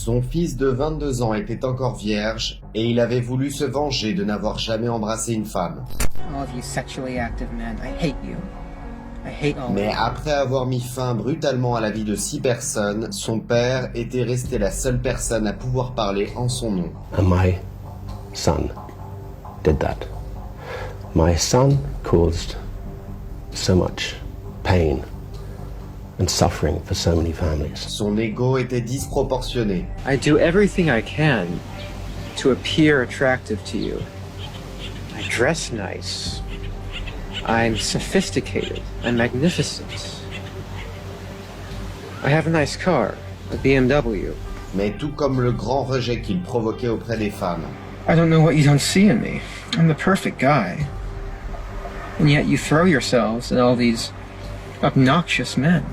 Son fils de 22 ans était encore vierge et il avait voulu se venger de n'avoir jamais embrassé une femme. All of you sexually active men, I hate you. I hate all Mais of you. après avoir mis fin brutalement à la vie de 6 personnes, son père était resté la seule personne à pouvoir parler en son nom. And my son did that. My son caused so much pain and suffering for so many families. Son ego était disproportionné. I do everything I can to appear attractive to you. I dress nice. I'm sophisticated. I'm magnificent. I have a nice car, a BMW. Mais tout comme le grand rejet qu'il provoquait auprès des femmes. I don't know what you don't see in me. I'm the perfect guy. And yet you throw yourselves at all these obnoxious men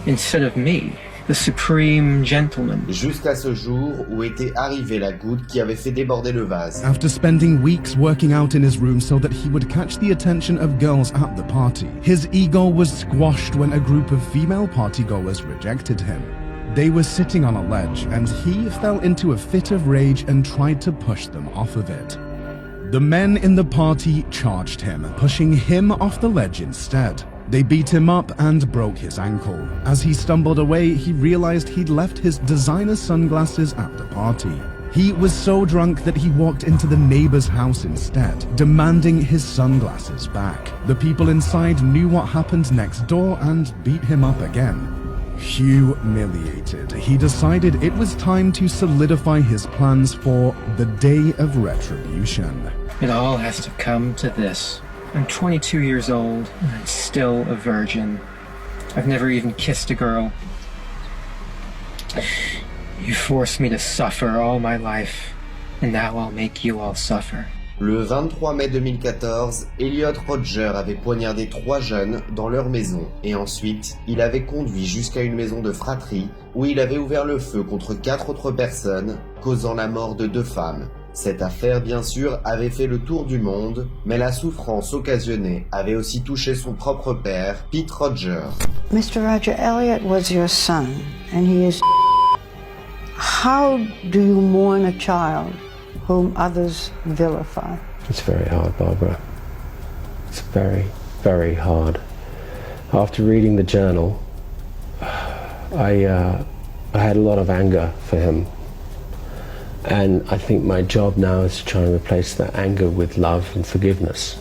instead of me, the supreme gentleman. Jusqu'à ce jour où était arrivée la goutte qui avait fait déborder le vase. After spending weeks working out in his room so that he would catch the attention of girls at the party, his ego was squashed when a group of female partygoers rejected him. They were sitting on a ledge, and he fell into a fit of rage and tried to push them off of it. The men in the party charged him, pushing him off the ledge instead. They beat him up and broke his ankle. As he stumbled away, he realized he'd left his designer sunglasses at the party. He was so drunk that he walked into the neighbor's house instead, demanding his sunglasses back. The people inside knew what happened next door and beat him up again. Humiliated, he decided it was time to solidify his plans for the Day of Retribution. It all has to come to this. I'm 22 years old, and I'm still a virgin. I've never even kissed a girl. You forced me to suffer all my life, and now I'll make you all suffer. Le 23 mai 2014, Elliot Rodger avait poignardé 3 jeunes dans leur maison et ensuite, il avait conduit jusqu'à une maison de fratrie où il avait ouvert le feu contre 4 autres personnes, causant la mort de 2 femmes. Cette affaire, bien sûr, avait fait le tour du monde, mais la souffrance occasionnée avait aussi touché son propre père, Pete Rodger. Mr. Roger, Elliot was your son, and he is. How do you mourn a child whom others vilify? It's very hard, Barbara. It's very, very hard. After reading the journal, I had a lot of anger for him. And I think my job now is to try and replace that anger with love and forgiveness.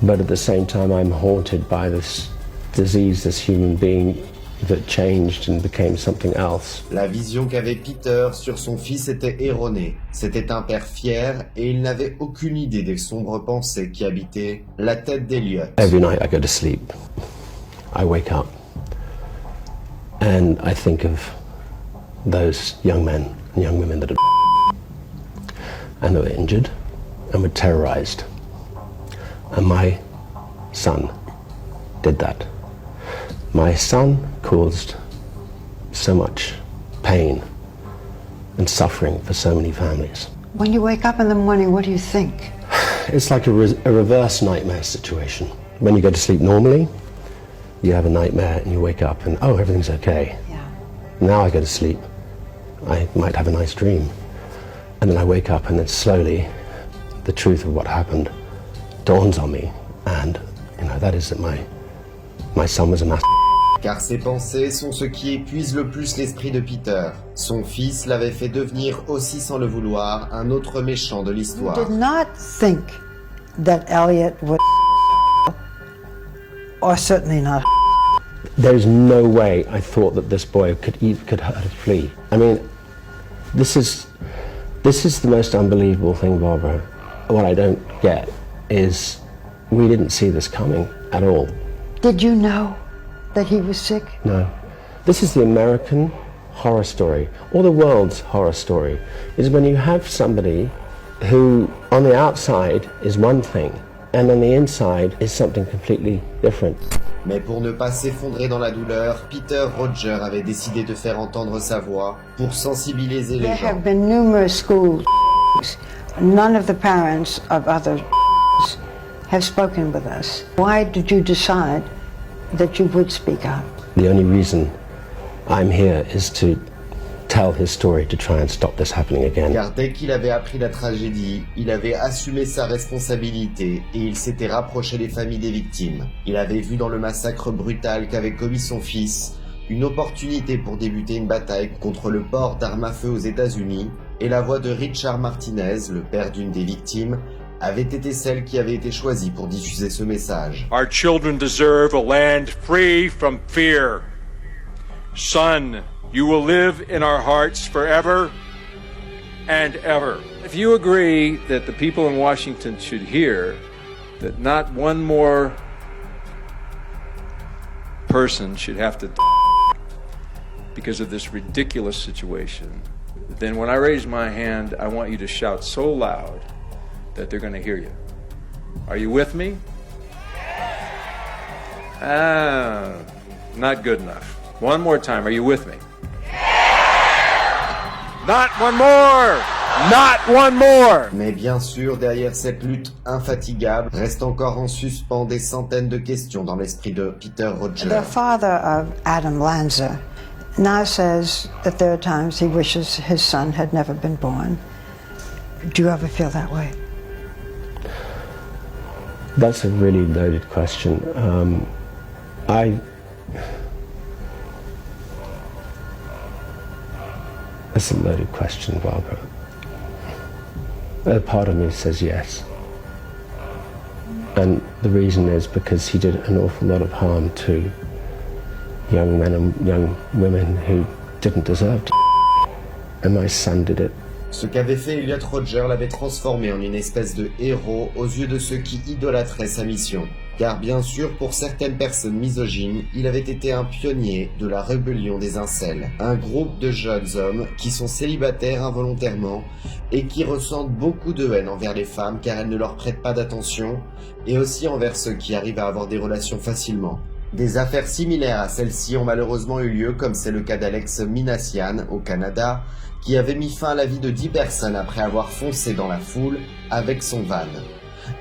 But at the same time, I'm haunted by this disease, this human being that changed and became something else. La vision qu'avait Peter sur son fils était erronée. C'était un père fier et il n'avait aucune idée des sombres pensées qui habitaient la tête d'Elliot. Every night I go to sleep, I wake up and I think of those young men and young women that and that were injured and were terrorized. And my son did that. My son caused so much pain and suffering for so many families. When you wake up in the morning, what do you think? It's like a reverse nightmare situation. When you go to sleep normally, you have a nightmare and you wake up and, oh, everything's okay. Yeah. Now I go to sleep, I might have a nice dream. And then I wake up and then slowly the truth of what happened dawns on me. And, that is that my son was a master. Car ses pensées sont ce qui épuise le plus l'esprit de Peter. Son fils l'avait fait devenir aussi sans le vouloir un autre méchant de l'histoire. You did not think that Elliot would or certainly not. There's no way I thought that this boy could hurt a flea. I mean, this is the most unbelievable thing, Barbara. What I don't get is we didn't see this coming at all. Did you know that he was sick? No. This is the American horror story, or the world's horror story, is when you have somebody who on the outside is one thing and on the inside is something completely different. Mais pour ne pas s'effondrer dans la douleur, Peter Rodger avait décidé de faire entendre sa voix pour sensibiliser les There gens. have been numerous schools. None of the parents of other have spoken with us. Why did you decide that you would speak out? The only reason I'm here is to tell his story to try and stop this happening again. Car dès qu'il avait appris la tragédie, il avait assumé sa responsabilité et il s'était rapproché des familles des victimes. Il avait vu dans le massacre brutal qu'avait commis son fils une opportunité pour débuter une bataille contre le port d'armes à feu aux États-Unis, et la voix de Richard Martinez, le père d'une des victimes, avait été celle qui avait été choisie pour diffuser ce message. Our children deserve a land free from fear. Son, you will live in our hearts forever and ever. If you agree that the people in Washington should hear that not one more person should have to because of this ridiculous situation, then when I raise my hand, I want you to shout so loud that they're going to hear you. Are you with me? Not good enough. One more time, are you with me? Not one more! Not one more! Mais bien sûr, derrière cette lutte infatigable, restent encore en suspens des centaines de questions dans l'esprit de Peter Roger. The father of Adam Lanza now says that there are times he wishes his son had never been born. Do you ever feel that way? That's a really loaded question. That's a loaded question, Barbara. A part of me says yes. And the reason is because he did an awful lot of harm to young men and young women who didn't deserve to. And my son did it. Ce qu'avait fait Elliot Rodger l'avait transformé en une espèce de héros aux yeux de ceux qui idolâtraient sa mission. Car bien sûr, pour certaines personnes misogynes, il avait été un pionnier de la rébellion des incels. Un groupe de jeunes hommes qui sont célibataires involontairement et qui ressentent beaucoup de haine envers les femmes car elles ne leur prêtent pas d'attention, et aussi envers ceux qui arrivent à avoir des relations facilement. Des affaires similaires à celle-ci ont malheureusement eu lieu, comme c'est le cas d'Alex Minassian au Canada, qui avait mis fin à la vie de 10 personnes après avoir foncé dans la foule avec son van.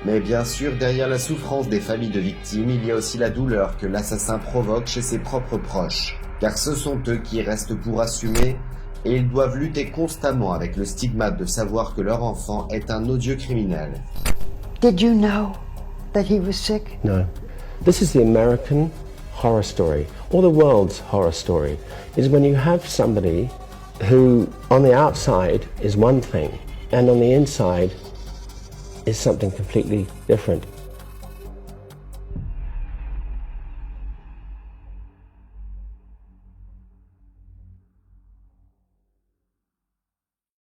Mais bien sûr, derrière la souffrance des familles de victimes, il y a aussi la douleur que l'assassin provoque chez ses propres proches. Car ce sont eux qui restent pour assumer, et ils doivent lutter constamment avec le stigmate de savoir que leur enfant est un odieux criminel. Did you know that he was sick? No. This is the American horror story, or the world's horror story, is when you have somebody who on the outside is one thing and on the inside is something completely different.